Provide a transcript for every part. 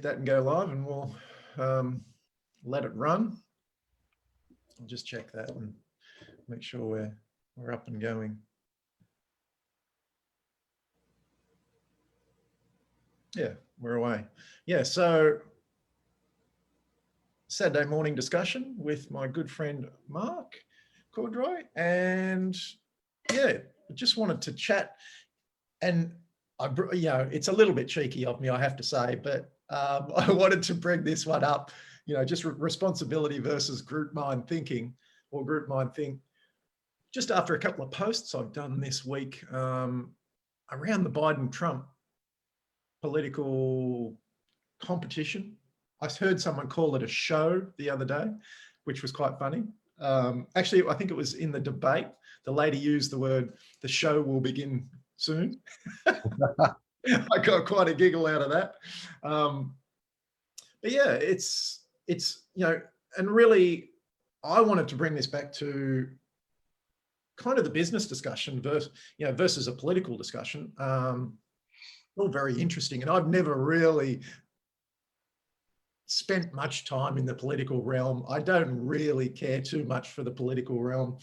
that and go live, and we'll let it run. I'll just check that and make sure we're up and going. Yeah, we're away. Yeah, so Saturday morning discussion with my good friend Mark Coudray, and yeah, I just wanted to chat. And it's a little bit cheeky of me, I have to say, but I wanted to bring this one up. Just responsibility versus group mind thinking, or group mind think. Just after a couple of posts I've done this week around the Biden-Trump political competition. I heard someone call it a show the other day, which was quite funny. Actually, I think it was in the debate. The lady used the word, "the show will begin soon." I got quite a giggle out of that. But yeah, it's and really, I wanted to bring this back to kind of the business discussion versus a political discussion. All very interesting, and I've never really spent much time in the political realm. I don't really care too much for the political realm,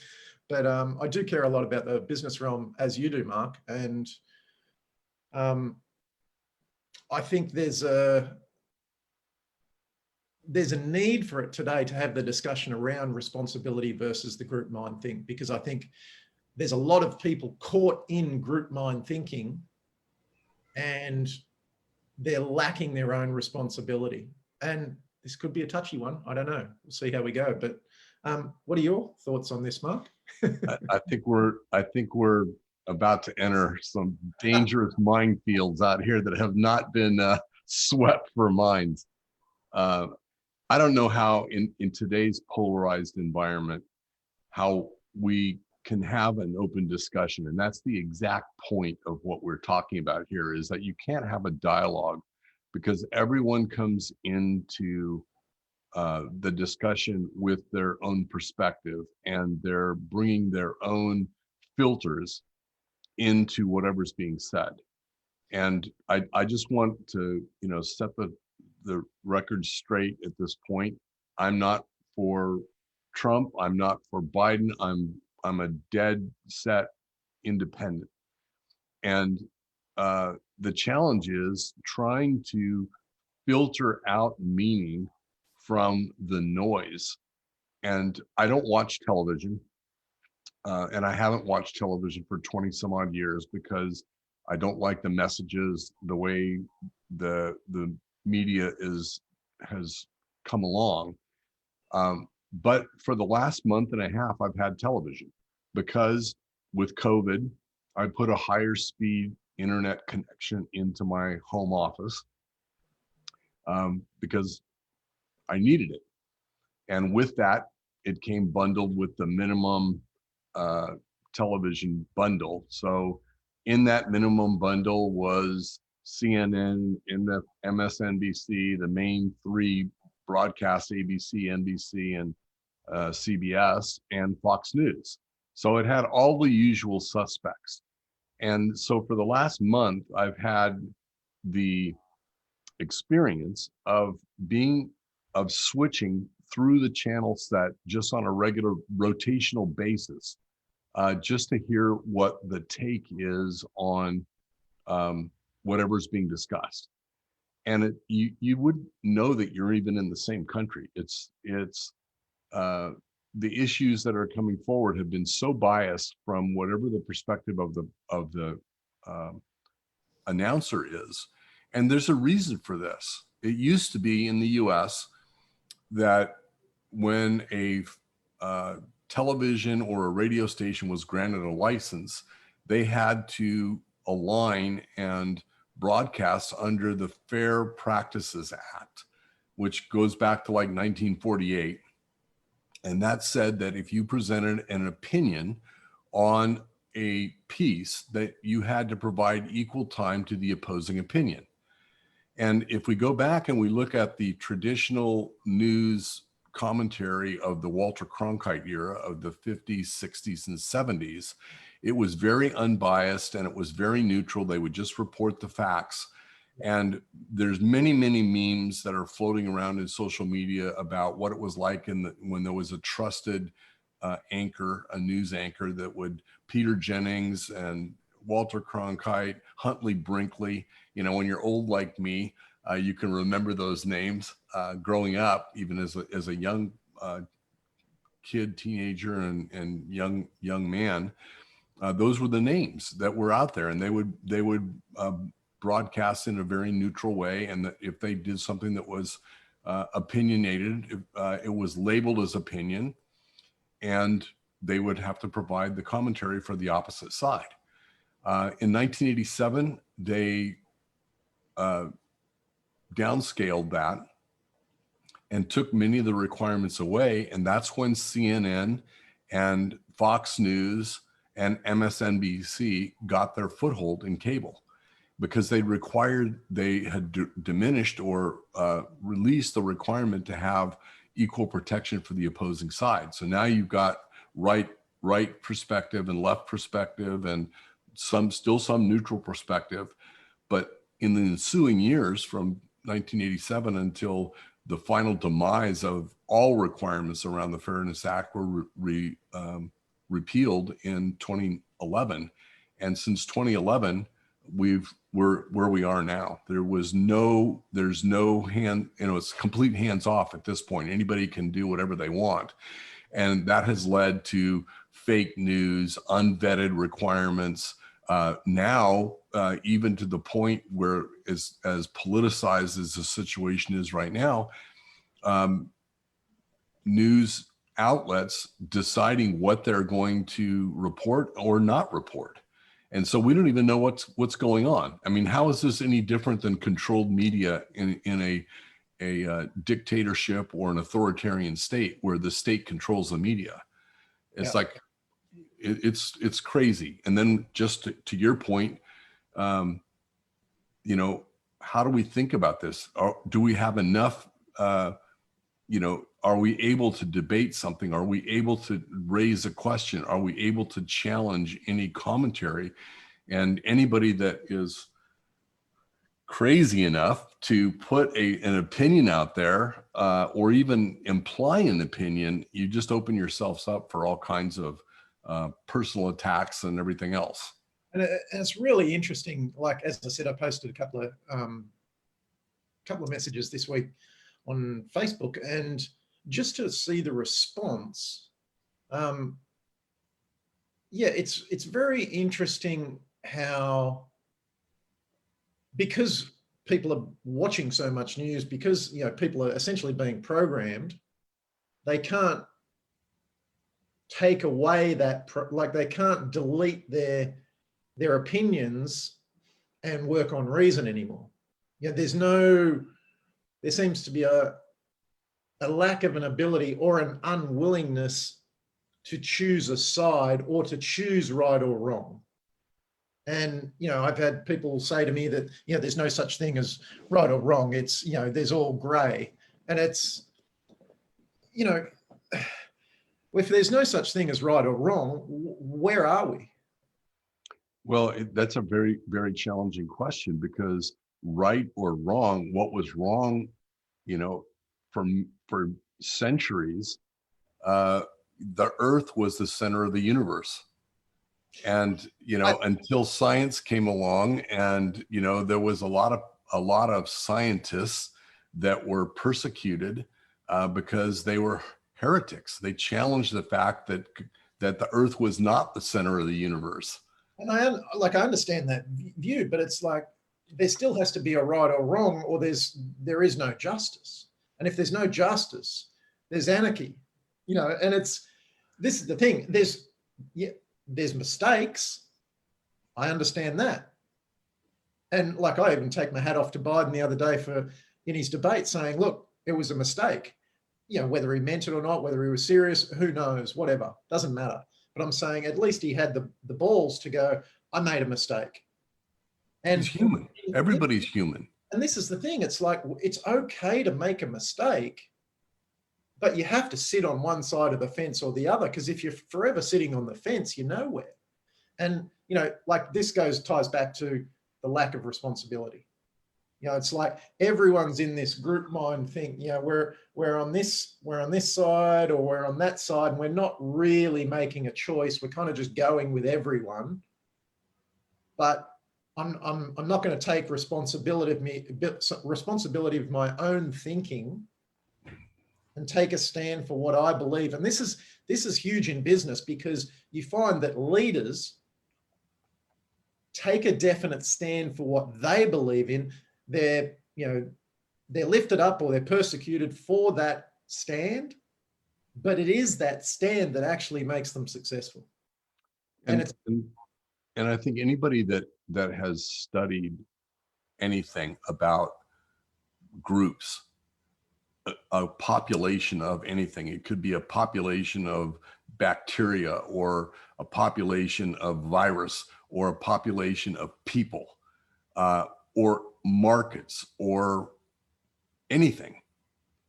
but I do care a lot about the business realm, as you do, Mark. And I think there's a need for it today to have the discussion around responsibility versus the group mind think, because I think there's a lot of people caught in group mind thinking and they're lacking their own responsibility. And this could be a touchy one. I don't know. We'll see how we go. But what are your thoughts on this, Mark? I think we're about to enter some dangerous minefields out here that have not been swept for mines. I don't know how in today's polarized environment, how we can have an open discussion. And that's the exact point of what we're talking about here, is that you can't have a dialogue because everyone comes into the discussion with their own perspective, and they're bringing their own filters into whatever's being said. And I just want to, set the record straight at this point. I'm not for Trump. I'm not for Biden. I'm a dead set independent. And the challenge is trying to filter out meaning from the noise. And I don't watch television. And I haven't watched television for 20 some odd years because I don't like the messages, the way the media has come along. But for the last month and a half, I've had television because with COVID, I put a higher speed internet connection into my home office because I needed it. And with that, it came bundled with the minimum television bundle. So in that minimum bundle was CNN, MSNBC, the main three broadcasts, ABC, NBC, and CBS, and Fox News. So it had all the usual suspects. And so for the last month, I've had the experience of switching through the channel set just on a regular rotational basis, just to hear what the take is on whatever's being discussed. And you wouldn't know that you're even in the same country. It's the issues that are coming forward have been so biased from whatever the perspective of the announcer is. And there's a reason for this. It used to be in the US that when a television or a radio station was granted a license, they had to align and broadcast under the Fair Practices Act, which goes back to like 1948. And that said that if you presented an opinion on a piece, that you had to provide equal time to the opposing opinion. And if we go back and we look at the traditional news commentary of the Walter Cronkite era of the 50s, 60s, and 70s, it was very unbiased and it was very neutral. They would just report the facts. And there's many, many memes that are floating around in social media about what it was like when there was a trusted anchor, a news anchor that would, Peter Jennings and Walter Cronkite, Huntley Brinkley. You know, when you're old like me, you can remember those names. Growing up, even as a young kid, teenager, and young man, those were the names that were out there, and they would broadcast in a very neutral way. And that if they did something that was opinionated, it was labeled as opinion, and they would have to provide the commentary for the opposite side. In 1987, they downscaled that and took many of the requirements away. And that's when CNN and Fox News and MSNBC got their foothold in cable, because they had diminished or released the requirement to have equal protection for the opposing side. So now you've got right perspective and left perspective, and still some neutral perspective. But in the ensuing years, from 1987 until the final demise of all requirements around the Fairness Act were repealed in 2011, and since 2011, we're where we are now. There's no hand, it's complete hands off at this point. Anybody can do whatever they want. And that has led to fake news, unvetted requirements. Now, even to the point where, as politicized as the situation is right now, news outlets deciding what they're going to report or not report. And so we don't even know what's going on. I mean, how is this any different than controlled media in a dictatorship or an authoritarian state where the state controls the media? It's like, it's crazy. And then just to your point, how do we think about this? Do we have enough, are we able to debate something? Are we able to raise a question? Are we able to challenge any commentary? And anybody that is crazy enough to put an opinion out there, or even imply an opinion, you just open yourselves up for all kinds of personal attacks and everything else. And it's really interesting. Like, as I said, I posted a couple of messages this week on Facebook, and just to see the response, it's very interesting how, because people are watching so much news, because people are essentially being programmed, they can't take away that, they can't delete their opinions and work on reason anymore. There seems to be a lack of an ability or an unwillingness to choose a side or to choose right or wrong. And, I've had people say to me that, there's no such thing as right or wrong. It's, there's all gray. And it's, if there's no such thing as right or wrong, where are we? Well, that's a very, very challenging question, because right or wrong, what was wrong, for centuries, the Earth was the center of the universe. And, until science came along, and, there was a lot of scientists that were persecuted because they were heretics. They challenged the fact that the Earth was not the center of the universe. And I understand that view, but it's like, there still has to be a right or wrong, or there is no justice. And if there's no justice, there's anarchy, and this is the thing. There's mistakes. I understand that. And I even take my hat off to Biden the other day in his debate, saying, look, it was a mistake. Whether he meant it or not, whether he was serious, who knows, whatever, doesn't matter. But I'm saying at least he had the balls to go, I made a mistake. And he's human. Everybody's human. And this is the thing. It's like, it's okay to make a mistake, but you have to sit on one side of the fence or the other, because if you're forever sitting on the fence, you're nowhere. And, this ties back to the lack of responsibility. You know, it's like everyone's in this group mind thing. You know, we're on this side or we're on that side, and we're not really making a choice. We're kind of just going with everyone. But I'm not going to take responsibility of my own thinking and take a stand for what I believe. And this is huge in business, because you find that leaders take a definite stand for what they believe in. They're lifted up or they're persecuted for that stand, but it is that stand that actually makes them successful. And I think anybody that has studied anything about groups, a population of anything, it could be a population of bacteria or a population of virus or a population of people, or markets or anything.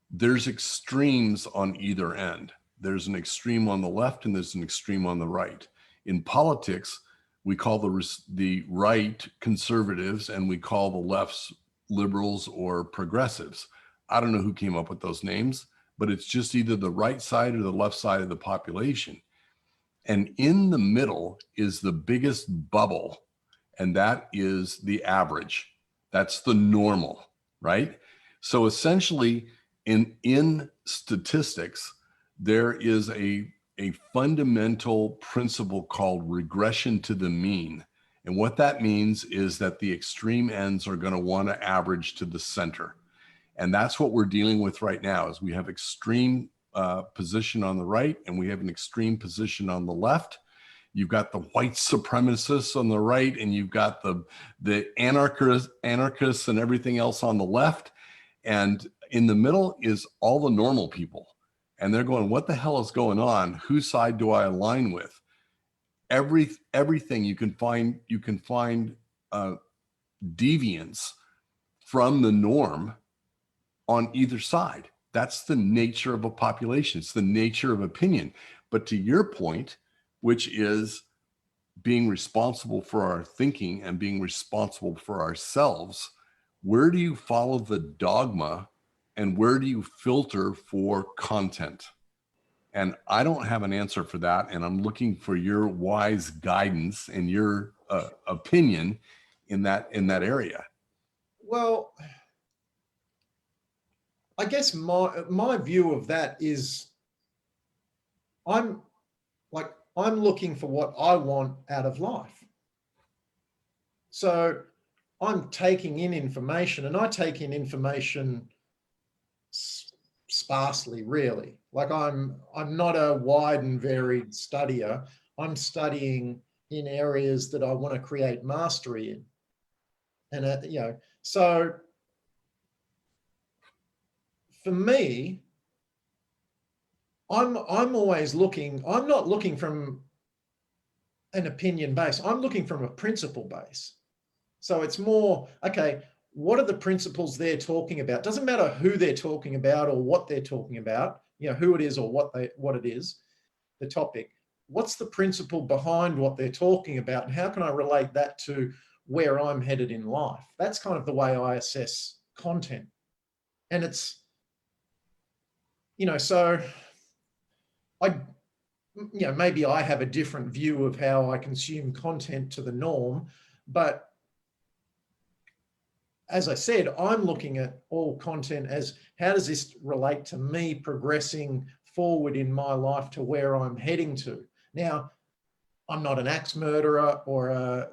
There's extremes on either end. There's an extreme on the left and there's an extreme on the right. In politics, we call the right conservatives and we call the lefts liberals or progressives. I don't know who came up with those names, but it's just either the right side or the left side of the population. And in the middle is the biggest bubble, and that is the average. That's the normal, right? So essentially, in statistics, there is a fundamental principle called regression to the mean. And what that means is that the extreme ends are going to want to average to the center. And that's what we're dealing with right now, is we have extreme position on the right and we have an extreme position on the left. You've got the white supremacists on the right, and you've got the anarchists and everything else on the left. And in the middle is all the normal people. And they're going, what the hell is going on? Whose side do I align with? Everything you can find deviance from the norm on either side. That's the nature of a population. It's the nature of opinion. But to your point, which is being responsible for our thinking and being responsible for ourselves, where do you follow the dogma and where do you filter for content? And I don't have an answer for that. And I'm looking for your wise guidance and your opinion in that area. Well, I guess my view of that is I'm looking for what I want out of life. So I'm taking in information, and I take in information sparsely, really. Like I'm not a wide and varied studier. I'm studying in areas that I want to create mastery in. And so for me, I'm always looking. I'm not looking from an opinion base. I'm looking from a principle base. So it's more, okay, what are the principles they're talking about? Doesn't matter who they're talking about or what they're talking about, who it is or what it is, the topic. What's the principle behind what they're talking about, and how can I relate that to where I'm headed in life? That's kind of the way I assess content. And it's, so maybe I have a different view of how I consume content to the norm, but as I said, I'm looking at all content as, how does this relate to me progressing forward in my life to where I'm heading to? Now, I'm not an axe murderer or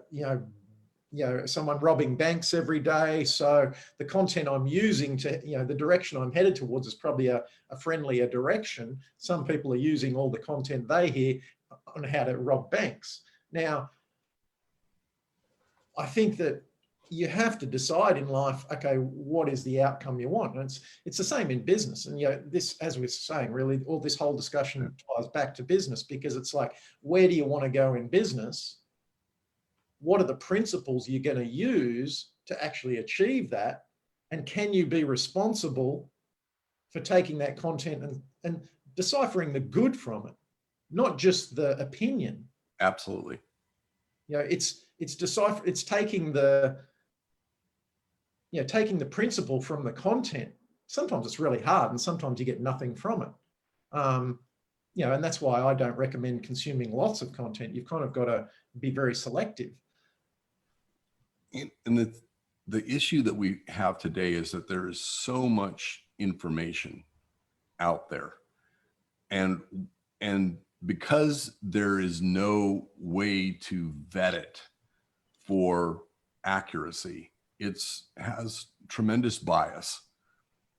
someone robbing banks every day. So the content I'm using to, the direction I'm headed towards is probably a friendlier direction. Some people are using all the content they hear on how to rob banks. Now, I think that you have to decide in life, okay, what is the outcome you want? And it's the same in business. And this, as we're saying, really, all this whole discussion ties back to business, because it's like, where do you want to go in business? What are the principles you're going to use to actually achieve that? And can you be responsible for taking that content and deciphering the good from it, not just the opinion? Absolutely. It's taking the you know, taking the principle from the content, sometimes it's really hard and sometimes you get nothing from it. You know, and that's why I don't recommend consuming lots of content. You've kind of got to be very selective. And the issue that we have today is that there is so much information out there. And because there is no way to vet it for accuracy, it has tremendous bias.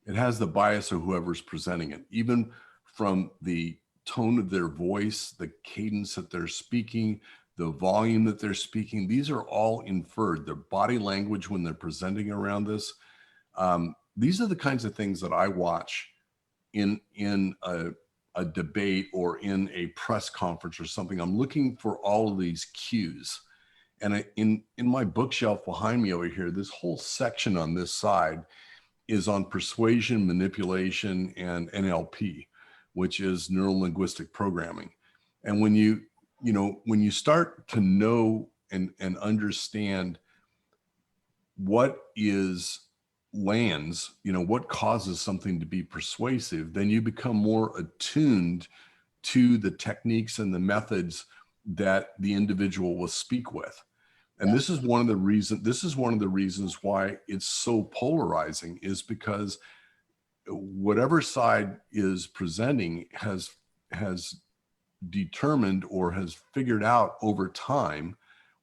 It has the bias of whoever's presenting it, even from the tone of their voice, the cadence that they're speaking, the volume that they're speaking. These are all inferred. Their body language when they're presenting around this. These are the kinds of things that I watch in a debate or in a press conference or something. I'm looking for all of these cues. And in my bookshelf behind me over here, this whole section on this side is on persuasion, manipulation, and NLP, which is neuro linguistic programming. And when you start to know and understand what lands, what causes something to be persuasive, then you become more attuned to the techniques and the methods that the individual will speak with. And this is one of the reasons why it's so polarizing, is because whatever side is presenting has determined or has figured out over time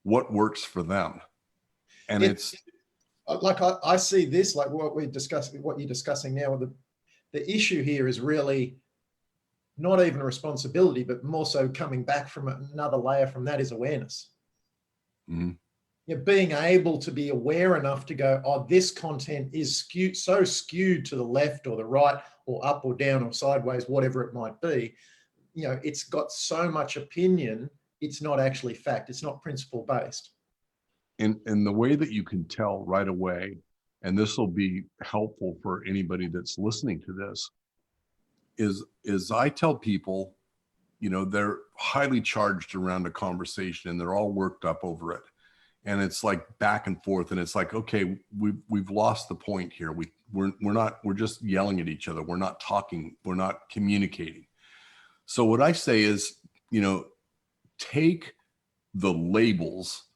what works for them. And it's like I see this, like what you're discussing now. The issue here is really not even responsibility, but more so coming back from another layer from that is awareness. Mm-hmm. You're being able to be aware enough to go, oh, this content is so skewed to the left or the right or up or down or sideways, whatever it might be. It's got so much opinion, it's not actually fact. It's not principle based. And the way that you can tell right away, and this will be helpful for anybody that's listening to this, is I tell people, they're highly charged around a conversation and they're all worked up over it. And it's like back and forth, and it's like, okay, we've lost the point here. We're just yelling at each other. We're not talking. We're not communicating. So what I say is, take the labels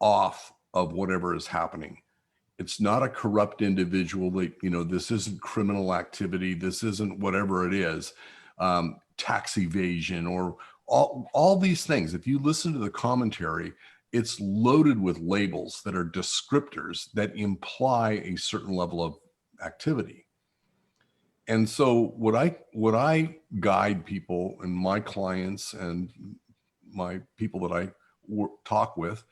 off of whatever is happening. It's not a corrupt individual. This isn't criminal activity. This isn't whatever it is, tax evasion or all these things. If you listen to the commentary, it's loaded with labels that are descriptors that imply a certain level of activity. And so what I guide people and my clients and my people that I talk with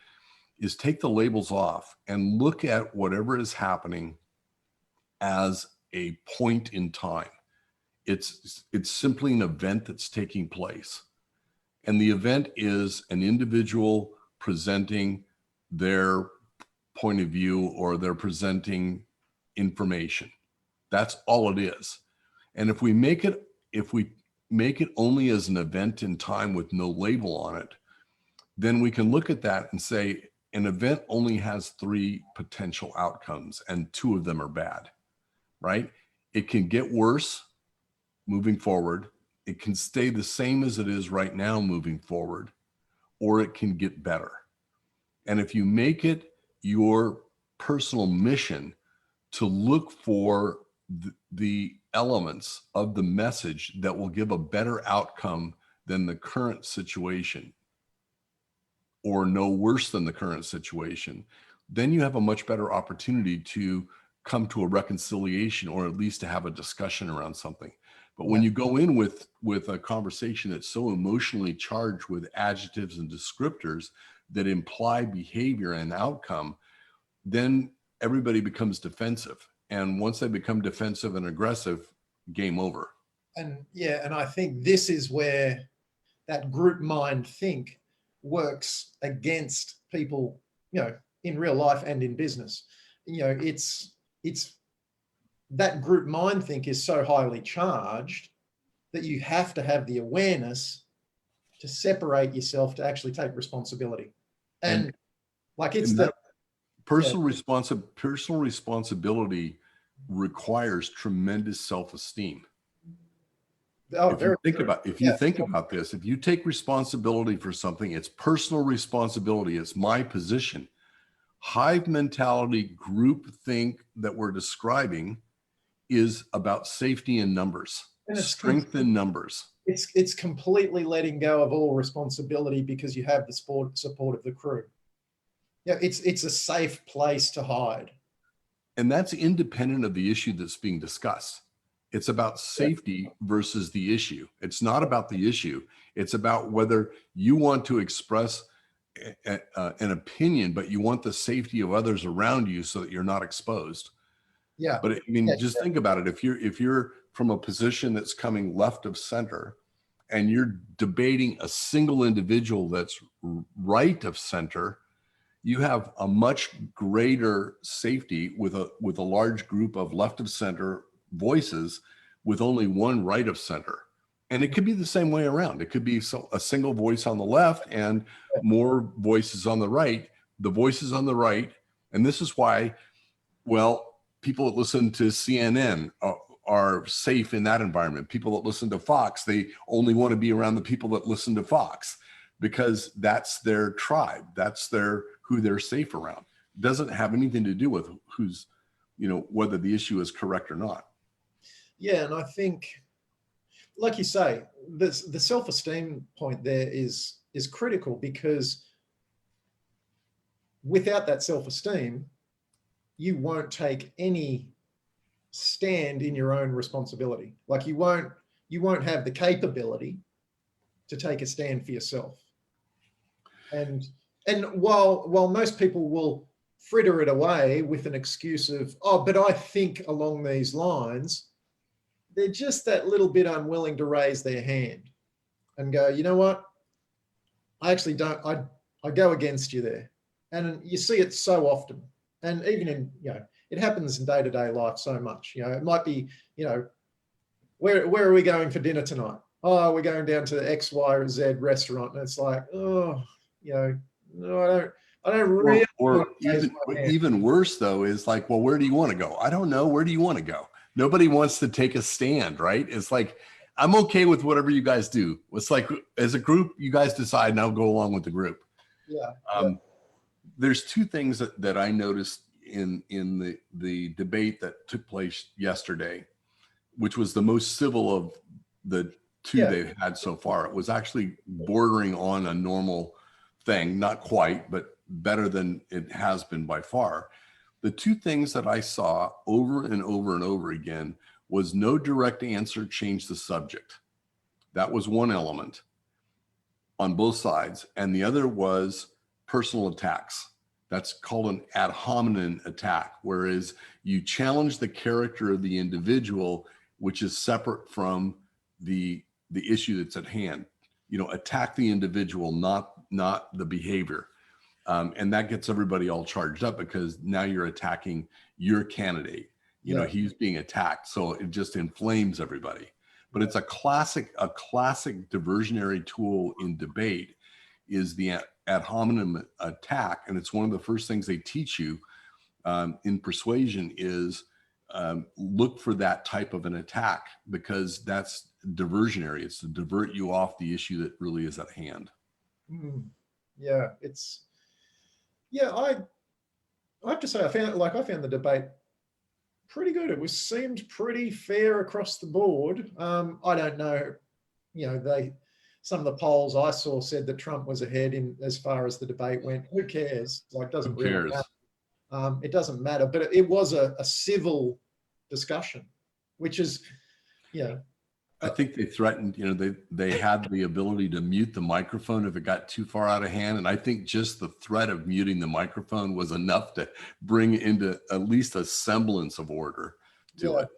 is take the labels off and look at whatever is happening as a point in time. It's simply an event that's taking place. And the event is an individual presenting their point of view, or they're presenting information. That's all it is. And if we make it only as an event in time with no label on it, then we can look at that and say an event only has 3 potential outcomes and 2 of them are bad, right? It can get worse moving forward. It can stay the same as it is right now moving forward, or it can get better. And if you make it your personal mission to look for the elements of the message that will give a better outcome than the current situation, or no worse than the current situation, then you have a much better opportunity to come to a reconciliation, or at least to have a discussion around something. But when you go in with a conversation that's so emotionally charged with adjectives and descriptors that imply behavior and outcome, then everybody becomes defensive. And once they become defensive and aggressive, game over. And I think this is where that group mind think works against people, in real life and in business. It's that group mind think is so highly charged that you have to have the awareness to separate yourself to actually take responsibility. And like it's Personal responsibility requires tremendous self-esteem. Oh, If you very think true. about, if you think about this, if you take responsibility for something, it's personal responsibility. It's my position. Hive mentality, group think that we're describing is about safety in numbers, And it's strength in numbers. It's completely letting go of all responsibility because you have the support of the crew. Yeah, it's a safe place to hide. And that's independent of the issue that's being discussed. It's about safety versus the issue. It's not about the issue. It's about whether you want to express an opinion, but you want the safety of others around you so that you're not exposed. Yeah. But I mean, just think about it. If you're from a position that's coming left of center and you're debating a single individual that's right of center, you have a much greater safety with a large group of left of center voices with only one right of center. And it could be the same way around. It could be a single voice on the left and more voices on the right. The voices on the right, and this is why, well, people that listen to CNN are safe in that environment. People that listen to Fox, they only want to be around the people that listen to Fox because that's their tribe. That's who they're safe around. It doesn't have anything to do with who's, whether the issue is correct or not. Yeah, and I think, like you say, the self-esteem point there is critical because without that self-esteem, you won't take any stand in your own responsibility. Like you won't have the capability to take a stand for yourself. And while most people will fritter it away with an excuse of, oh, but I think along these lines, they're just that little bit unwilling to raise their hand and go, you know what? I actually don't, I go against you there. And you see it so often. And even in, it happens in day-to-day life so much. It might be, where are we going for dinner tonight? Oh, we're going down to X, Y, or Z restaurant. And it's like, oh, no, I don't really. Or even worse though is like, well, where do you want to go? I don't know. Where do you want to go? Nobody wants to take a stand, right? It's like, I'm okay with whatever you guys do. It's like, as a group, you guys decide and I'll go along with the group. Yeah. There's two things that I noticed in the debate that took place yesterday, which was the most civil of the two they've had so far. It was actually bordering on a normal thing, not quite, but better than it has been by far. The two things that I saw over and over and over again was no direct answer changed the subject. That was one element on both sides. And the other was personal attacks. That's called an ad hominem attack, whereas you challenge the character of the individual, which is separate from the issue that's at hand. Attack the individual, not the behavior. And that gets everybody all charged up because now you're attacking your candidate. He's being attacked. So it just inflames everybody. But it's a classic diversionary tool in debate is the ad hominem attack. And it's one of the first things they teach you in persuasion is look for that type of an attack because that's diversionary. It's to divert you off the issue that really is at hand. Yeah, I have to say, I found the debate pretty good. It seemed pretty fair across the board. I don't know, some of the polls I saw said that Trump was ahead in as far as the debate went. Who cares? Doesn't really matter. It doesn't matter, but it was a civil discussion, which is, I think they threatened, they had the ability to mute the microphone if it got too far out of hand. And I think just the threat of muting the microphone was enough to bring into at least a semblance of order to it.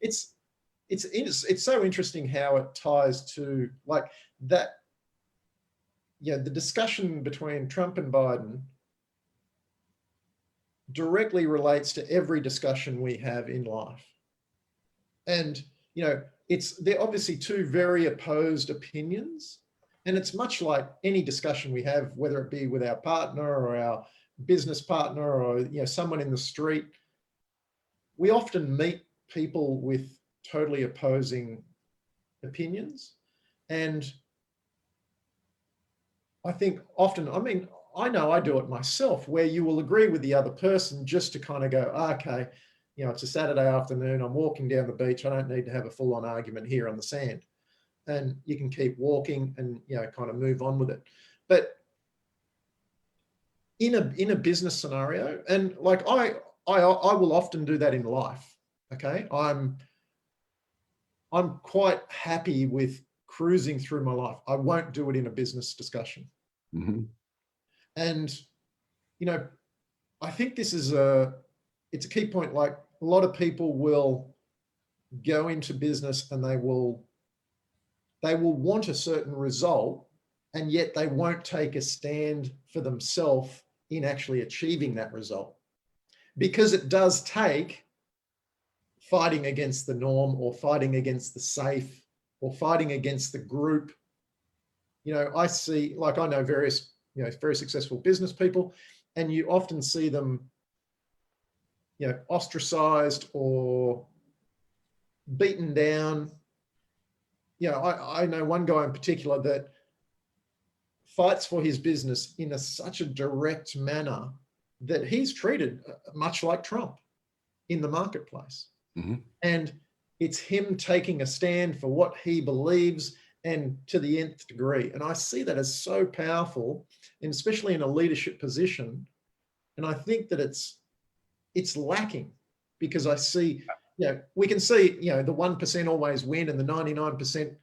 It's so interesting how it ties to that. The discussion between Trump and Biden directly relates to every discussion we have in life. And, they're obviously two very opposed opinions. And it's much like any discussion we have, whether it be with our partner or our business partner or, you know, someone in the street, we often meet people with totally opposing opinions. And I think often, I mean, I know I do it myself, where you will agree with the other person just to kind of go, okay, you know, it's a Saturday afternoon, I'm walking down the beach, I don't need to have a full-on argument here on the sand. And you can keep walking and, you know, kind of move on with it. But in a business scenario, and like I will often do that in life. Okay. I'm quite happy with cruising through my life. I won't do it in a business discussion. Mm-hmm. And, you know, I think this is it's a key point. Like a lot of people will go into business and they will want a certain result, and yet they won't take a stand for themselves in actually achieving that result, because it does take fighting against the norm, or fighting against the safe, or fighting against the group. You know, I see, like I know various, you know, very successful business people, and you often see them, you know, ostracized or beaten down. You know, I know one guy in particular that fights for his business in such a direct manner that he's treated much like Trump in the marketplace. Mm-hmm. And it's him taking a stand for what he believes, and to the nth degree. And I see that as so powerful, and especially in a leadership position. And I think that it's lacking, because I see, you know, we can see, you know, the 1% always win and the 99%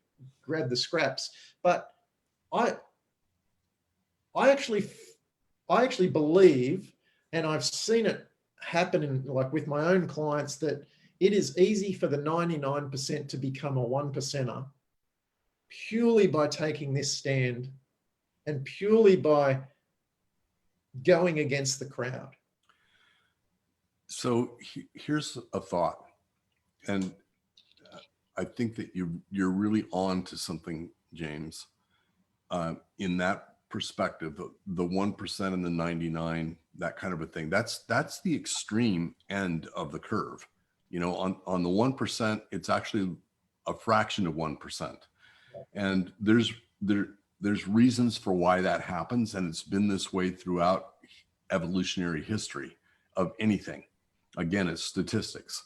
grab the scraps. But I actually believe, and I've seen it happen in, like with my own clients, that it is easy for the 99% to become a 1%er purely by taking this stand and purely by going against the crowd. So here's a thought, and I think that you're really on to something, James. In that perspective, the 1% and the 99, that kind of a thing. That's the extreme end of the curve. You know, on the 1%, it's actually a fraction of 1%, and there's reasons for why that happens, and it's been this way throughout evolutionary history of anything. Again, it's statistics,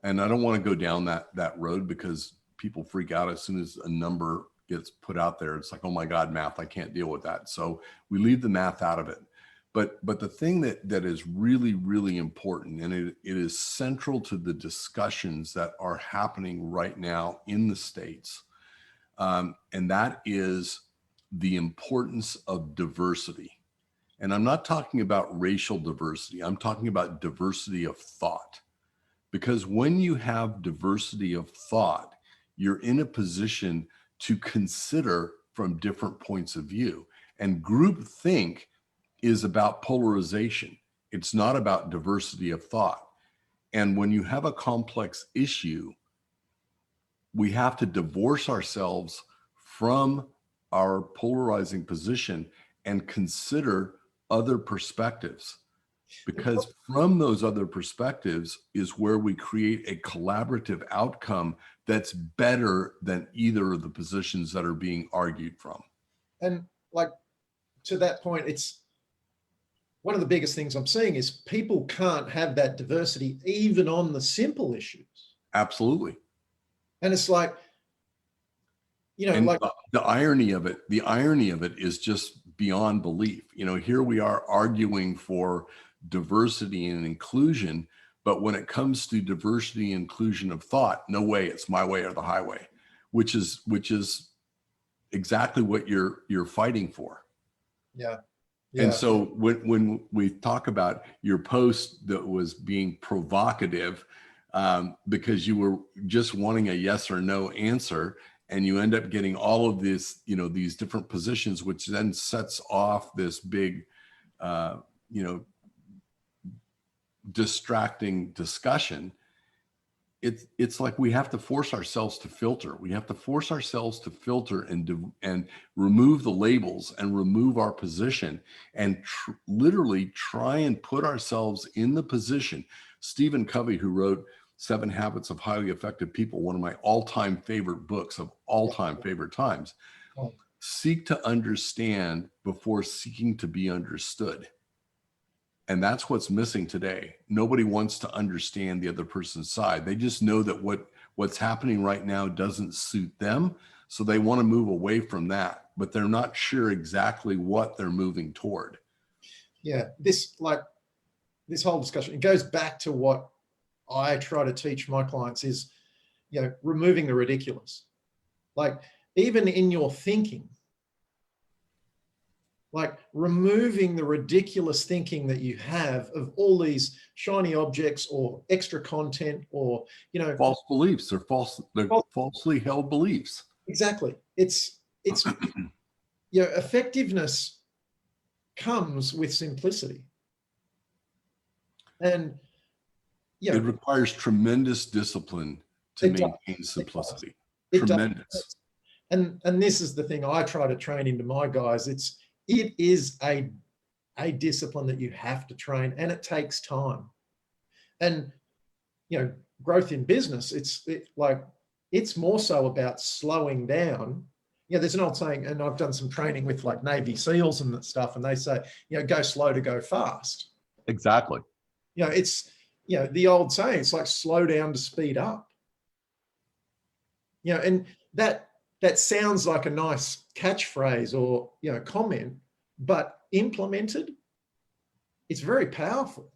and I don't want to go down that road, because people freak out as soon as a number gets put out there. It's like, oh my God, math, I can't deal with that. So we leave the math out of it. But the thing that is really, really important, and it is central to the discussions that are happening right now in the States, and that is the importance of diversity. And I'm not talking about racial diversity. I'm talking about diversity of thought. Because when you have diversity of thought, you're in a position to consider from different points of view. And groupthink is about polarization. It's not about diversity of thought. And when you have a complex issue, we have to divorce ourselves from our polarizing position and consider other perspectives, because from those other perspectives is where we create a collaborative outcome that's better than either of the positions that are being argued from. And like, to that point, it's one of the biggest things I'm seeing is people can't have that diversity even on the simple issues. Absolutely. And it's like, you know, and like the irony of it is just beyond belief. You know, here we are arguing for diversity and inclusion, but when it comes to diversity and inclusion of thought, no way, it's my way or the highway, which is exactly what you're fighting for. Yeah. And so when we talk about your post that was being provocative, because you were just wanting a yes or no answer, and you end up getting all of this, you know, these different positions, which then sets off this big, you know, distracting discussion. it's like we have to force ourselves to filter. We have to force ourselves to filter and remove the labels and remove our position and literally try and put ourselves in the position. Stephen Covey, who wrote 7 Habits of Highly Effective People, one of my all-time favorite books of all-time favorite times, seek to understand before seeking to be understood. And that's what's missing today. Nobody wants to understand the other person's side. They just know that what's happening right now doesn't suit them. So they want to move away from that, but they're not sure exactly what they're moving toward. Yeah, this whole discussion, it goes back to what I try to teach my clients is, removing the ridiculous. Like, even in your thinking, like removing the ridiculous thinking that you have of all these shiny objects or extra content or, false beliefs or falsely held beliefs. Exactly. It's effectiveness comes with simplicity. And it requires tremendous discipline to maintain simplicity. Tremendous. And this is the thing I try to train into my guys. It is a discipline that you have to train, and it takes time. And growth in business, it's more so about slowing down. There's an old saying, and I've done some training with like Navy SEALs and that stuff, and they say, go slow to go fast. Exactly. It's the old saying, it's like slow down to speed up. And that sounds like a nice catchphrase or comment, but implemented, it's very powerful.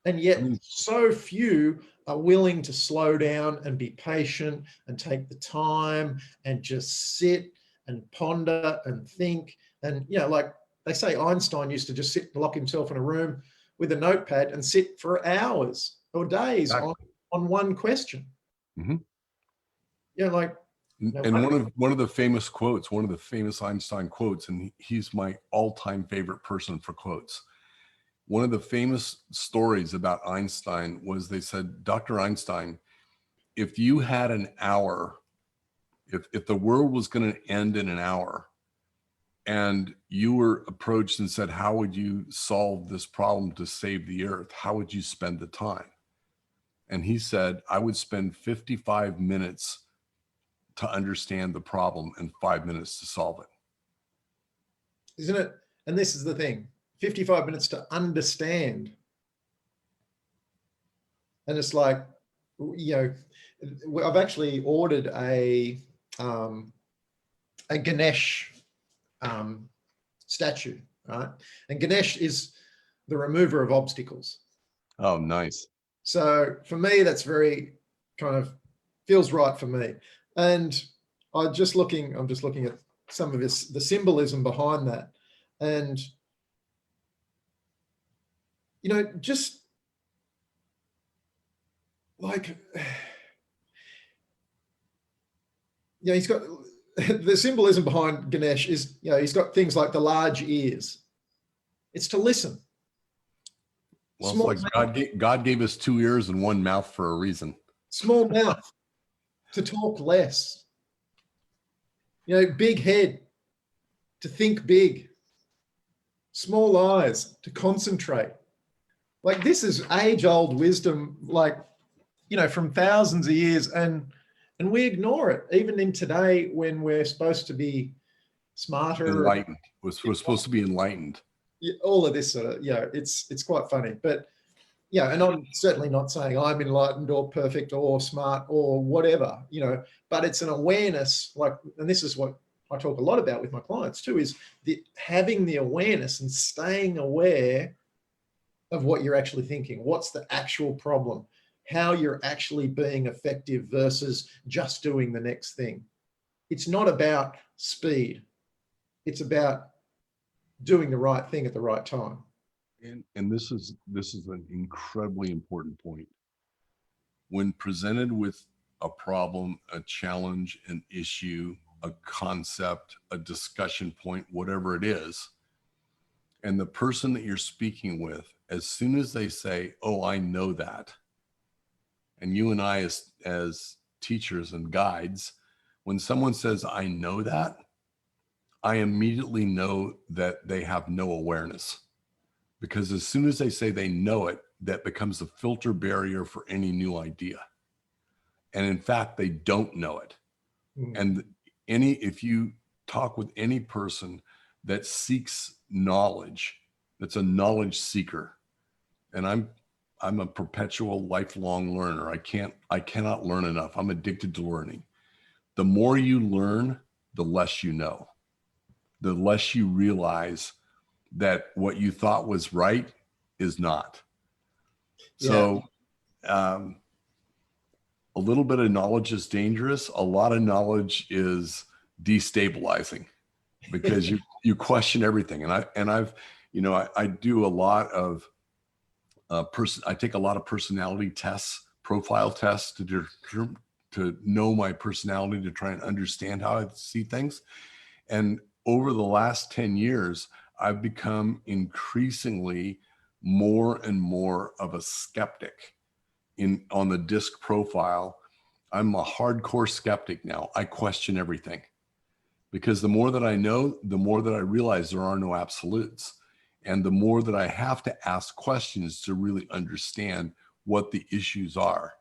And yet so few are willing to slow down and be patient and take the time and just sit and ponder and think. And like they say, Einstein used to just sit and lock himself in a room with a notepad and sit for hours or days on one question. Mm-hmm. And one of the famous quotes, one of the famous Einstein quotes, and he's my all-time favorite person for quotes. One of the famous stories about Einstein was, they said, Dr. Einstein, if you had an hour, if the world was going to end in an hour, and you were approached and said, how would you solve this problem to save the earth? How would you spend the time? And he said, I would spend 55 minutes to understand the problem and 5 minutes to solve it. Isn't it? And this is the thing, 55 minutes to understand. And it's like, I've actually ordered a Ganesh statue, right? And Ganesh is the remover of obstacles. Oh, nice. So for me, that's very kind of feels right for me. And I'm just looking at some of the symbolism behind that. And, just like, he's got the symbolism behind Ganesh is, he's got things like the large ears. It's to listen. Well, it's like God gave us 2 ears and 1 mouth for a reason. Small mouth to talk less. Big head to think big. Small eyes to concentrate. Like, this is age-old wisdom, like, from thousands of years, and we ignore it even in today when we're supposed to be smarter, enlightened. We're supposed to be enlightened. All of this sort of, it's quite funny. But and I'm certainly not saying I'm enlightened or perfect or smart or whatever, but it's an awareness, like, and this is what I talk a lot about with my clients too, is having the awareness and staying aware of what you're actually thinking. What's the actual problem? How you're actually being effective versus just doing the next thing. It's not about speed. It's about doing the right thing at the right time. And this is an incredibly important point. When presented with a problem, a challenge, an issue, a concept, a discussion point, whatever it is, and the person that you're speaking with, as soon as they say, oh, I know that, And you and I, as teachers and guides, when someone says, I know that, I immediately know that they have no awareness. Because as soon as they say they know it, that becomes a filter barrier for any new idea. And in fact, they don't know it. And if you talk with any person that seeks knowledge, that's a knowledge seeker, and I'm a perpetual lifelong learner. I cannot learn enough. I'm addicted to learning. The more you learn, the less you know. The less you realize that what you thought was right is not. So a little bit of knowledge is dangerous. A lot of knowledge is destabilizing because you question everything. And I've I do a lot of I take a lot of personality tests, profile tests to know my personality, to try and understand how I see things. And over the last 10 years, I've become increasingly more and more of a skeptic on the DISC profile. I'm a hardcore skeptic now. I question everything because the more that I know, the more that I realize there are no absolutes. And the more that I have to ask questions to really understand what the issues are.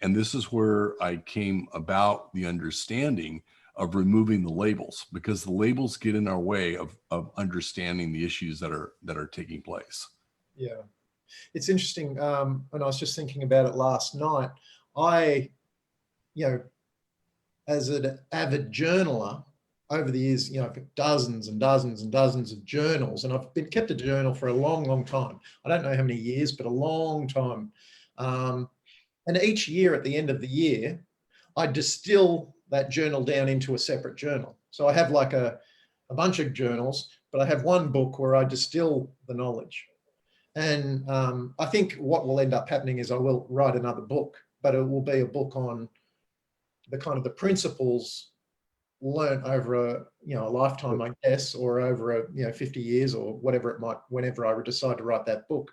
And this is where I came about the understanding of removing the labels, because the labels get in our way of understanding the issues that are taking place. Yeah, it's interesting. And I was just thinking about it last night. As an avid journaler over the years, I've got dozens and dozens and dozens of journals, and I've been kept a journal for a long, long time. I don't know how many years, but a long time. And each year, at the end of the year, I distill that journal down into a separate journal. So I have like a bunch of journals, but I have one book where I distill the knowledge. And I think what will end up happening is I will write another book, but it will be a book on the kind of the principles learned over a lifetime, I guess, or over 50 years or whatever it might, whenever I decide to write that book.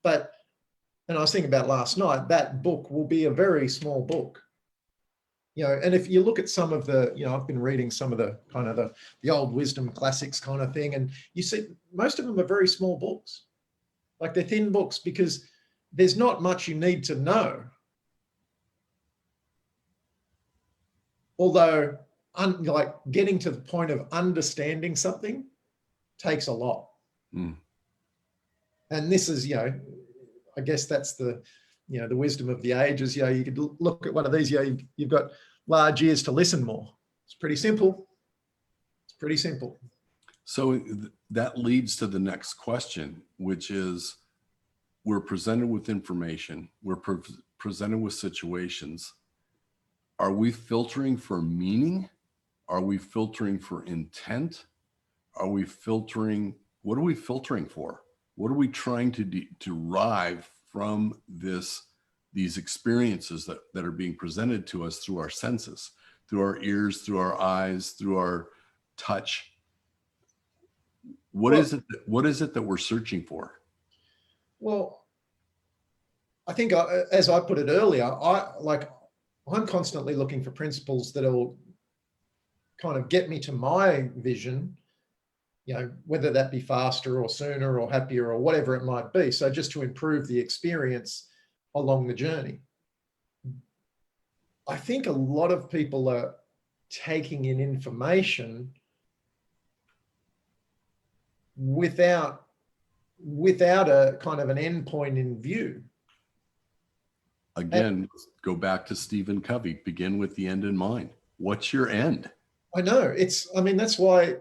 And I was thinking about last night, that book will be a very small book. And if you look at some of the, I've been reading some of the kind of the old wisdom classics kind of thing, and you see most of them are very small books. Like they're thin books because there's not much you need to know. Although, like getting to the point of understanding something takes a lot. And this is, I guess that's the wisdom of the ages. You could look at one of these, you've got large ears to listen more. It's pretty simple. It's pretty simple. So that leads to the next question, which is, we're presented with information. We're presented with situations. Are we filtering for meaning? Are we filtering for intent? Are we filtering? What are we filtering for? What are we trying to derive from these experiences that are being presented to us through our senses, through our ears, through our eyes, through our touch? What is it that we're searching for? Well, I think as I put it earlier, I'm constantly looking for principles that'll kind of get me to my vision, whether that be faster or sooner or happier or whatever it might be. So just to improve the experience along the journey. I think a lot of people are taking in information without a kind of an end point in view. Again, go back to Stephen Covey, begin with the end in mind. What's your end? I know. That's why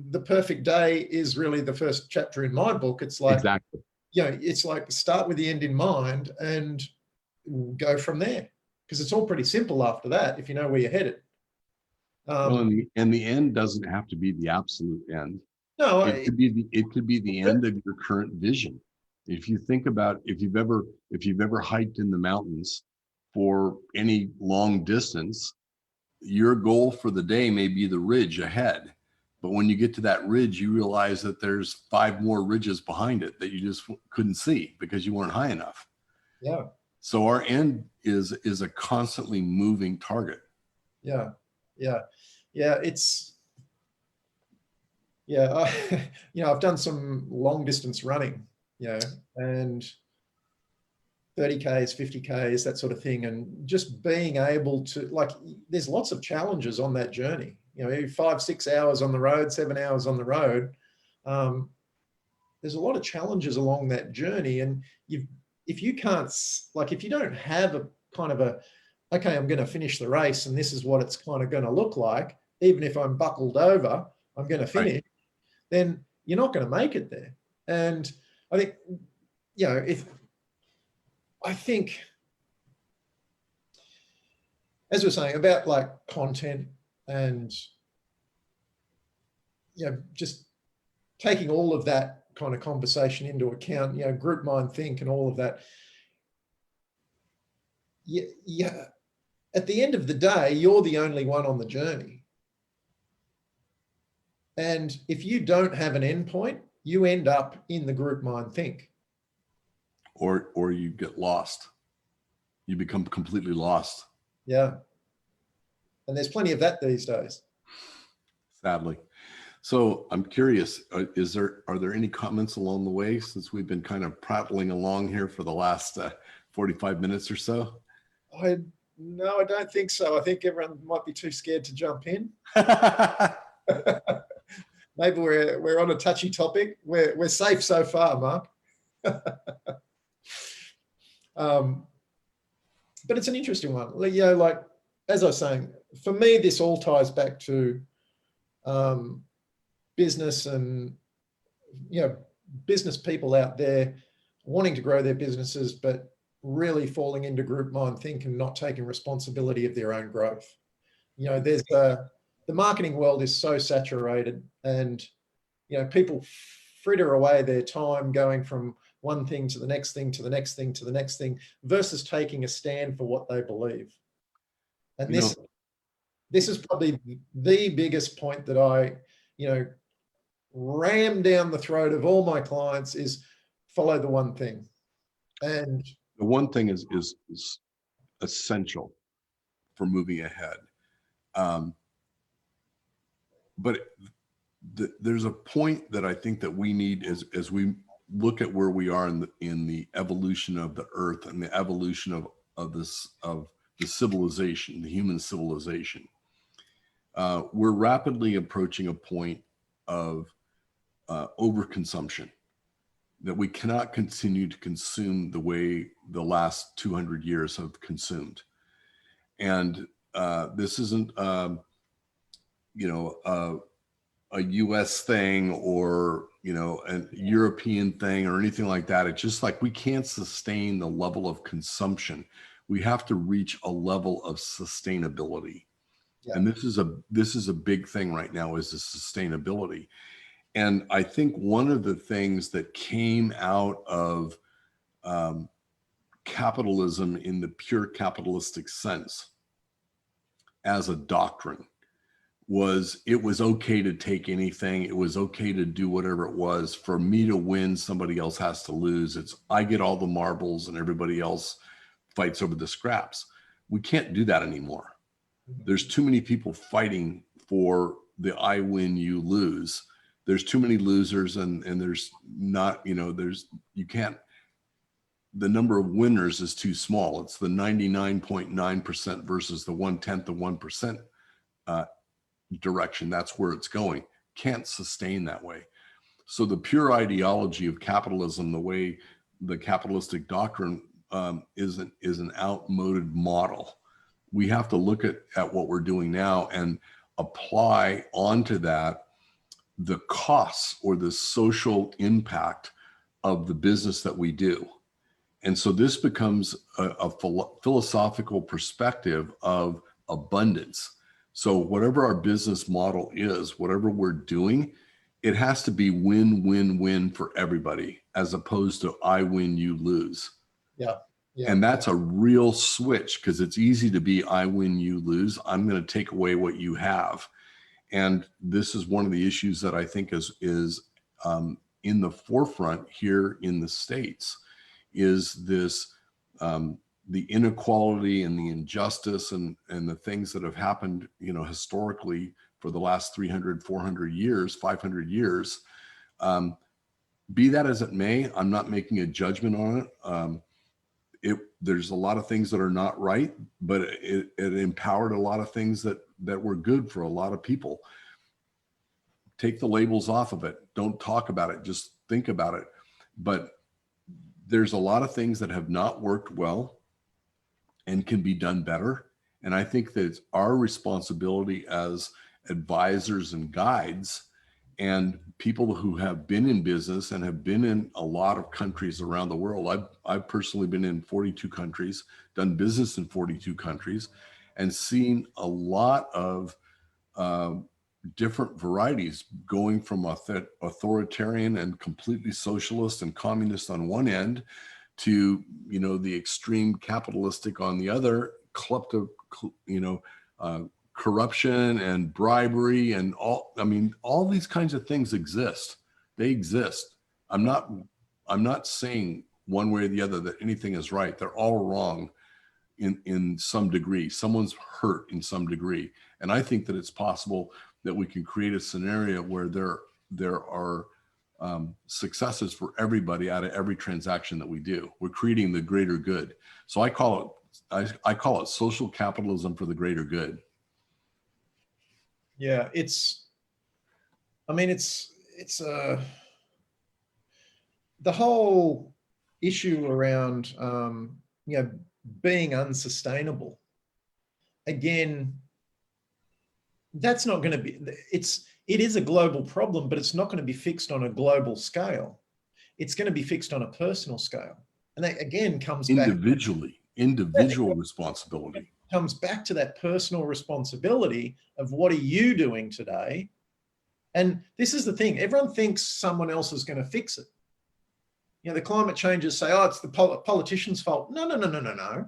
The Perfect Day is really the first chapter in my book. It's like, exactly. It's like start with the end in mind and go from there. Because it's all pretty simple after that, if you know where you're headed. And the end doesn't have to be the absolute end. No, it could be the end of your current vision. If you think about, if you've ever hiked in the mountains for any long distance, your goal for the day may be the ridge ahead. But when you get to that ridge, you realize that there's 5 more ridges behind it that you just couldn't see because you weren't high enough. Yeah. So our end is a constantly moving target. Yeah. It's, I've done some long distance running, and 30Ks, 50Ks, that sort of thing. And just being able to, like, there's lots of challenges on that journey, 5, 6 hours on the road, 7 hours on the road. There's a lot of challenges along that journey. And if you can't, like, if you don't have a kind of okay, I'm going to finish the race and this is what it's kind of going to look like, even if I'm buckled over, I'm going to finish, right, then you're not going to make it there. And I think, I think, as we're saying about like content and, just taking all of that kind of conversation into account, group mind think and all of that. Yeah. At the end of the day, you're the only one on the journey. And if you don't have an endpoint, you end up in the group mind think. Or you get lost. You become completely lost. Yeah. And there's plenty of that these days. Sadly. So I'm curious, are there any comments along the way, since we've been kind of prattling along here for the last 45 minutes or so? No, I don't think so. I think everyone might be too scared to jump in. Maybe we're on a touchy topic. We're safe so far, Mark. But it's an interesting one. Like, as I was saying, for me, this all ties back to business and, business people out there wanting to grow their businesses, but really falling into group mind think and not taking responsibility of their own growth. There's the marketing world is so saturated, and, people fritter away their time going from one thing to the next thing, to the next thing, to the next thing, versus taking a stand for what they believe. And this is probably the biggest point that I, ram down the throat of all my clients is follow the one thing. And the one thing is essential for moving ahead. But there's a point that I think that we need as we look at where we are in the evolution of the earth and the evolution of the civilization, the human civilization. We're rapidly approaching a point of overconsumption, that we cannot continue to consume the way the last 200 years have consumed. And this isn't, a US thing or, a European thing or anything like that. It's just like we can't sustain the level of consumption. We have to reach a level of sustainability. Yeah. And this is a big thing right now, is the sustainability. And I think one of the things that came out of capitalism in the pure capitalistic sense as a doctrine was it was okay to take anything. It was okay to do whatever it was. For me to win, somebody else has to lose. It's I get all the marbles and everybody else fights over the scraps. We can't do that anymore. There's too many people fighting for the I win, you lose. There's too many losers, and there's not, you can't, the number of winners is too small. It's the 99.9% versus the 1/10 of 1% direction. That's where it's going. Can't sustain that way. So the pure ideology of capitalism, the way the capitalistic doctrine is an outmoded model. We have to look at what we're doing now and apply onto that the costs or the social impact of the business that we do. And so this becomes a philosophical perspective of abundance. So whatever our business model is, whatever we're doing, it has to be win, win, win for everybody, as opposed to I win, you lose. Yeah. Yeah. And that's a real switch, because it's easy to be I win, you lose. I'm going to take away what you have. And this is one of the issues that I think is in the forefront here in the States, is this the inequality and the injustice and the things that have happened, you know, historically for the last 300, 400 years, 500 years. Be that as it may, I'm not making a judgment on it. There's a lot of things that are not right, but it empowered a lot of things that were good for a lot of people. Take the labels off of it. Don't talk about it. Just think about it. But there's a lot of things that have not worked well and can be done better. And I think that it's our responsibility as advisors and guides and people who have been in business and have been in a lot of countries around the world. I've personally been in 42 countries, done business in 42 countries, and seen a lot of different varieties, going from authoritarian and completely socialist and communist on one end to, you know, the extreme capitalistic on the other, corruption and bribery and all. I mean, all these kinds of things exist. They exist. I'm not saying one way or the other that anything is right. They're all wrong in some degree. Someone's hurt in some degree. And I think that it's possible that we can create a scenario where there are successes for everybody out of every transaction that we do. We're creating the greater good. So I call it social capitalism for the greater good. Yeah, the whole issue around, being unsustainable. Again, that's not going to be, it is a global problem, but it's not going to be fixed on a global scale. It's going to be fixed on a personal scale. And that again comes individual responsibility. Comes back to that personal responsibility of what are you doing today? And this is the thing, everyone thinks someone else is going to fix it. You know, the climate changes say, oh, it's the politician's fault. No.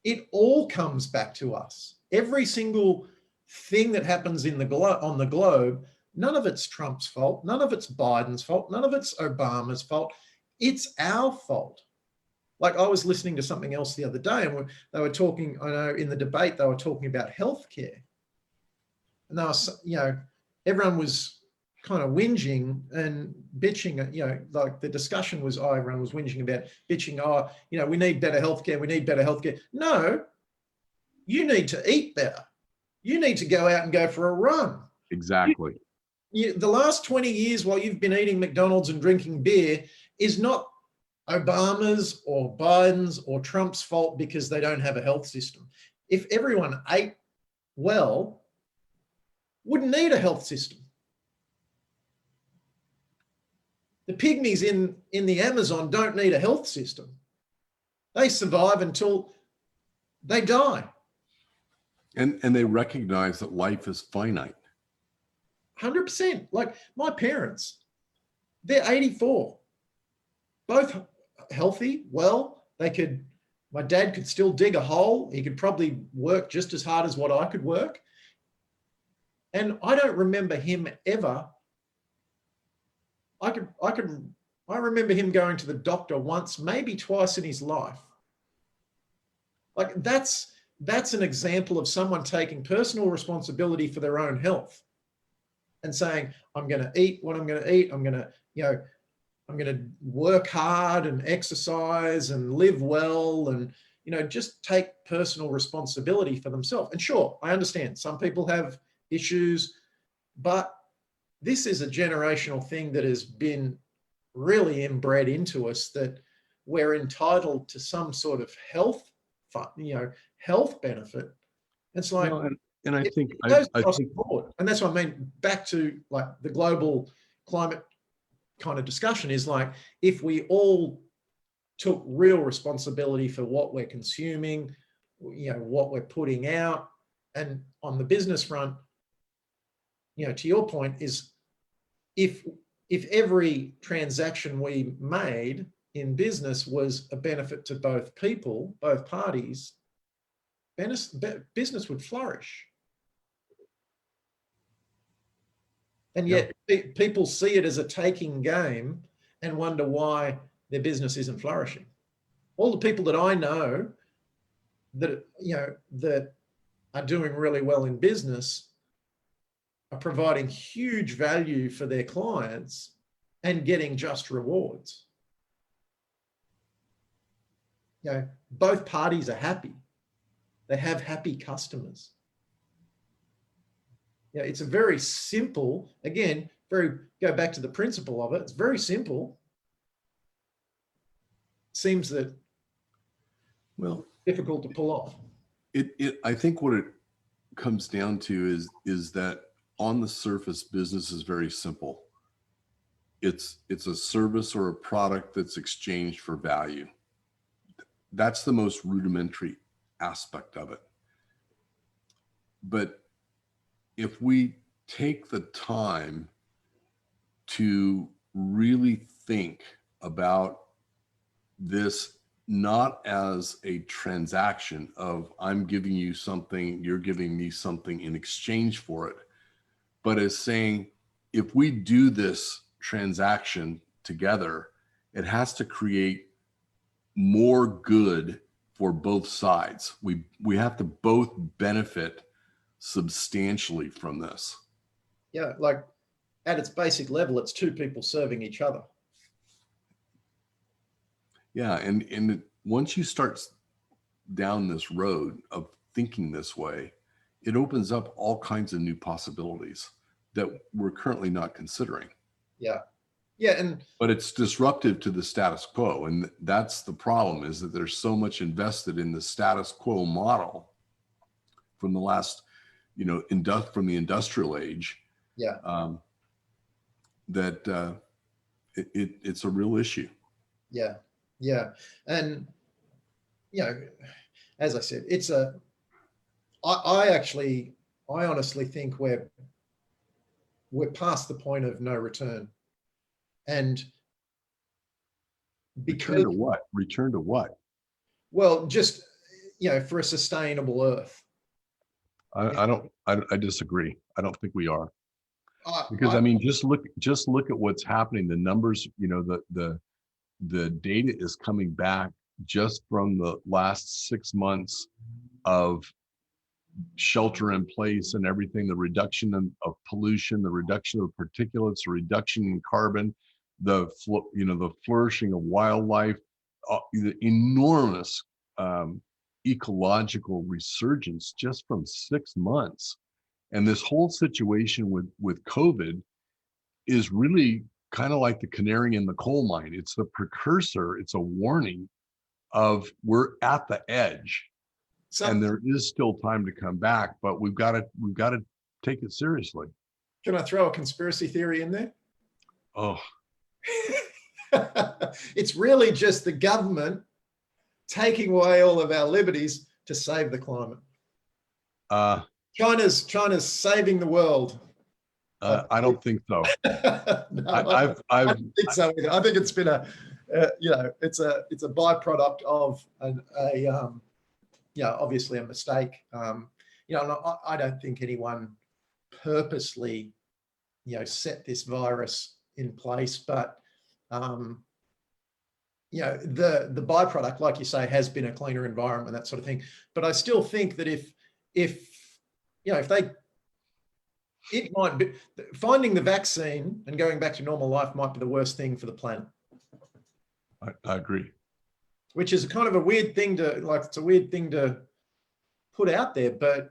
It all comes back to us. Every single thing that happens on the globe, none of it's Trump's fault, none of it's Biden's fault, none of it's Obama's fault. It's our fault. Like I was listening to something else the other day, and they were talking, I know in the debate, they were talking about healthcare. And they were, everyone was kind of whinging and bitching, like the discussion was, everyone was whinging about bitching, we need better healthcare, we need better healthcare. No, you need to eat better. You need to go out and go for a run. Exactly. The last 20 years while you've been eating McDonald's and drinking beer is not Obama's or Biden's or Trump's fault because they don't have a health system. If everyone ate well, wouldn't need a health system. The pygmies in the Amazon don't need a health system. They survive until they die. And they recognize that life is finite. 100%. Like my parents, they're 84, both healthy, well, my dad could still dig a hole. He could probably work just as hard as what I could work. And I don't remember him ever. I remember him going to the doctor once, maybe twice in his life. Like that's an example of someone taking personal responsibility for their own health and saying, I'm going to eat what I'm going to eat. I'm going to work hard and exercise and live well and, just take personal responsibility for themselves. And sure, I understand some people have issues, but this is a generational thing that has been really inbred into us, that we're entitled to some sort of health benefit. It's like, and I think it goes across the board. And that's what I mean, back to like the global climate kind of discussion is like, if we all took real responsibility for what we're consuming, what we're putting out, and on the business front, to your point is if every transaction we made in business was a benefit to both people, both parties, business would flourish. And yet people see it as a taking game and wonder why their business isn't flourishing. all the people that I know that, that are doing really well in business are providing huge value for their clients and getting just rewards. Both parties are happy. They have happy customers. It's a very simple, again, go back to the principle of it. It's very simple. Seems that, well, difficult to pull off. I think what it comes down to is that on the surface, business is very simple. It's a service or a product that's exchanged for value. That's the most rudimentary aspect of it. But if we take the time to really think about this, not as a transaction of I'm giving you something, you're giving me something in exchange for it, but as saying, if we do this transaction together, it has to create more good for both sides. We have to both benefit substantially from this. Yeah, like at its basic level, it's two people serving each other. Yeah, and once you start down this road of thinking this way, it opens up all kinds of new possibilities that we're currently not considering. Yeah. But it's disruptive to the status quo, and that's the problem, is that there's so much invested in the status quo model from the last, from the industrial age. Yeah. That it's a real issue. Yeah. And, as I said, I honestly think we're past the point of no return. And because return to what? Well, just, for a sustainable Earth. I disagree. I don't think we are. Because just look at what's happening. The numbers, the data is coming back just from the last 6 months of shelter in place and everything, the reduction of pollution, the reduction of particulates, the reduction in carbon, the flourishing of wildlife, the enormous ecological resurgence just from 6 months. And this whole situation with COVID is really kind of like the canary in the coal mine. It's the precursor. It's a warning of we're at the edge, and there is still time to come back, but we've got to take it seriously. Can I throw a conspiracy theory in there? Oh, it's really just the government taking away all of our liberties to save the climate. China's saving the world. I don't think so. No, I don't think so either. I think it's been it's a byproduct of obviously a mistake. I don't think anyone purposely, set this virus in place, but the byproduct, like you say, has been a cleaner environment, that sort of thing. But I still think that it might be, finding the vaccine and going back to normal life might be the worst thing for the planet. I agree. Which is kind of a weird thing it's a weird thing to put out there, but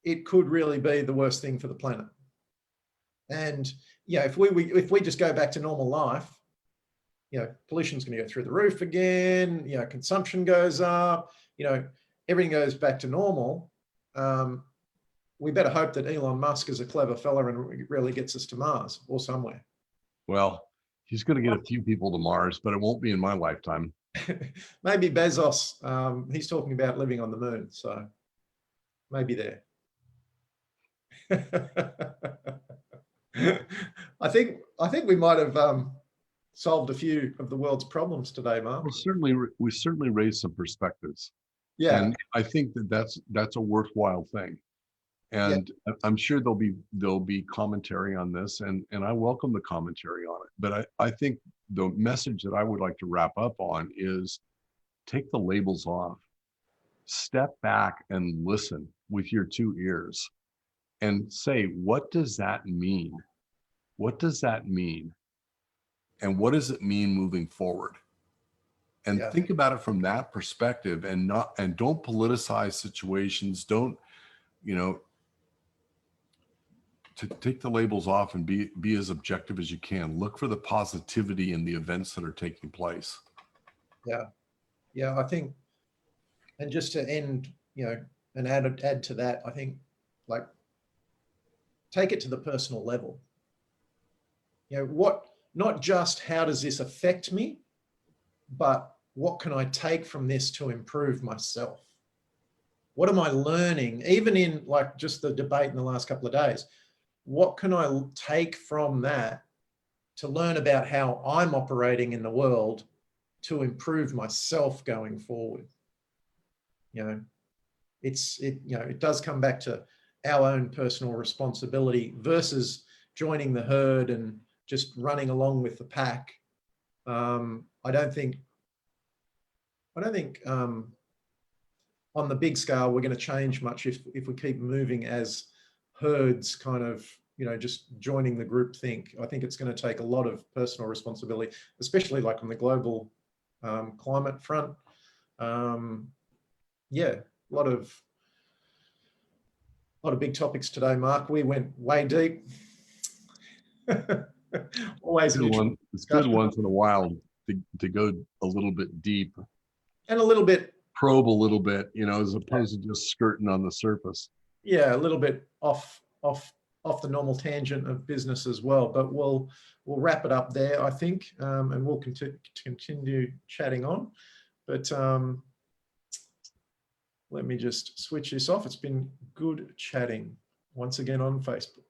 it could really be the worst thing for the planet. And if we just go back to normal life, pollution's going to go through the roof again. Consumption goes up. Everything goes back to normal. We better hope that Elon Musk is a clever fella and really gets us to Mars or somewhere. Well, he's going to get a few people to Mars, but it won't be in my lifetime. Maybe Bezos. He's talking about living on the moon, so maybe there. I think we might have solved a few of the world's problems today, Mark. Well, we certainly raised some perspectives. Yeah, and I think that's a worthwhile thing. And yeah. I'm sure there'll be commentary on this, and I welcome the commentary on it. But I think the message that I would like to wrap up on is take the labels off, step back and listen with your two ears and say, what does that mean? What does that mean? And what does it mean moving forward? And Yeah. think about it from that perspective, and don't politicize situations. Don't, you know, to take the labels off and be as objective as you can. Look for the positivity in the events that are taking place. Yeah. Yeah. I think, and just to end, you know, and add to that, I think, like, take it to the personal level. You know, not just how does this affect me, but what can I take from this to improve myself? What am I learning? Even in like just the debate in the last couple of days, what can I take from that to learn about how I'm operating in the world to improve myself going forward? You know, it does come back to our own personal responsibility versus joining the herd and just running along with the pack. I don't think on the big scale we're going to change much if we keep moving as herds, kind of, you know, just joining the group think. I think it's going to take a lot of personal responsibility, especially like on the global climate front. Yeah, a lot of big topics today, Mark. We went way deep. Always an interesting It's good discussion. once in a while to go a little bit deep And a little bit, probe a little bit, you know, as opposed to just skirting on the surface. yeah, a little bit off the normal tangent of business as well. But we'll wrap it up there, I think, and we'll continue chatting on. But let me just switch this off. It's been good chatting once again on Facebook.